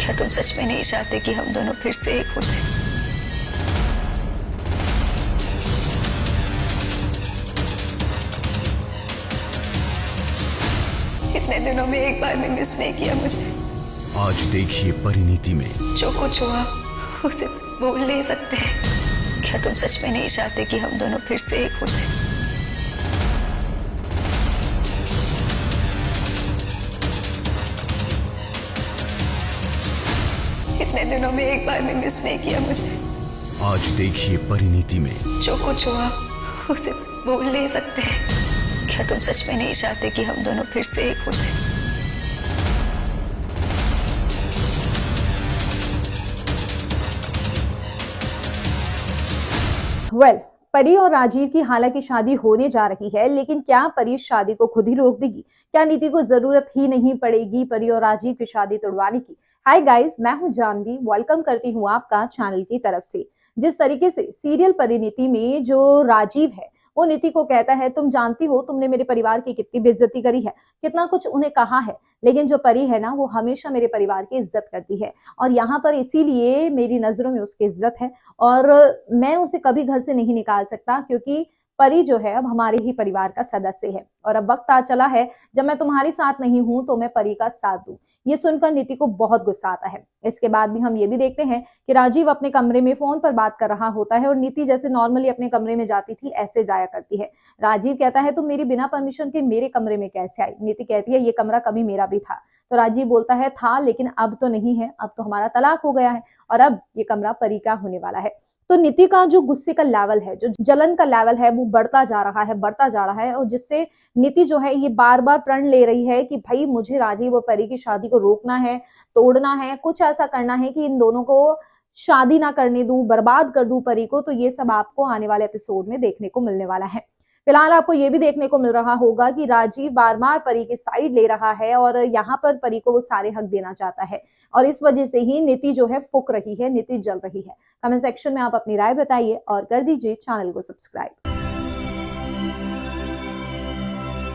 क्या तुम सच में नहीं चाहते कि हम दोनों फिर से एक हो जाएं? इतने दिनों में एक बार भी मिस नहीं किया मुझे। आज देखिए परिणीति में जो कुछ हुआ उसे भूल नहीं सकते। क्या तुम सच में नहीं चाहते कि हम दोनों फिर से एक हो जाएं? इतने दिनों में एक बार भी मिस नहीं किया मुझे। आज देखिए परिणीति में जो कुछ हुआ उसे भूल नहीं सकते। क्या तुम सच में नहीं चाहते कि हम दोनों फिर से एक हो जाएं? परी और राजीव की हालांकि शादी होने जा रही है, लेकिन क्या परी शादी को खुद ही रोक देगी? क्या नीति को जरूरत ही नहीं पड़ेगी परी और राजीव की शादी तोड़वाने की? हाय गाइस, मैं हूं जानवी, वेलकम करती हूं आपका चैनल की तरफ से। जिस तरीके से सीरियल परिणीति में जो राजीव है वो नीति को कहता है, तुम जानती हो तुमने मेरे परिवार की कितनी बेइज्जती करी है, कितना कुछ उन्हें कहा है, लेकिन जो परी है ना वो हमेशा मेरे परिवार की इज्जत करती है और यहाँ पर इसीलिए मेरी नजरों में उसकी इज्जत है और मैं उसे कभी घर से नहीं निकाल सकता, क्योंकि परी जो है अब हमारे ही परिवार का सदस्य है और अब वक्त आ चला है जब मैं तुम्हारे साथ नहीं हूं तो मैं परी का साथ दूं। ये सुनकर नीति को बहुत गुस्सा आता है। इसके बाद भी हम ये भी देखते हैं कि राजीव अपने कमरे में फोन पर बात कर रहा होता है और नीति जैसे नॉर्मली अपने कमरे में जाती थी ऐसे जाया करती है। राजीव कहता है तुम मेरी बिना परमिशन के मेरे कमरे में कैसे आई? नीति कहती है ये कमरा कभी मेरा भी था। तो राजीव बोलता है था, लेकिन अब तो नहीं है, अब तो हमारा तलाक हो गया है और अब ये कमरा परी का होने वाला है। तो नीति का जो गुस्से का लेवल है, जो जलन का लेवल है वो बढ़ता जा रहा है, बढ़ता जा रहा है और जिससे नीति जो है ये बार बार प्रण ले रही है कि भाई मुझे राजीव और परी की शादी को रोकना है, तोड़ना है, कुछ ऐसा करना है कि इन दोनों को शादी ना करने दूं, बर्बाद कर दूं परी को। तो ये सब आपको आने वाले एपिसोड में देखने को मिलने वाला है। फिलहाल आपको ये भी देखने को मिल रहा होगा कि राजीव बार बार परी की साइड ले रहा है और यहाँ पर परी को वो सारे हक देना चाहता है और इस वजह से ही नीति जो है फूक रही है, नीति जल रही है। कमेंट सेक्शन में आप अपनी राय बताइए और कर दीजिए चैनल को सब्सक्राइब।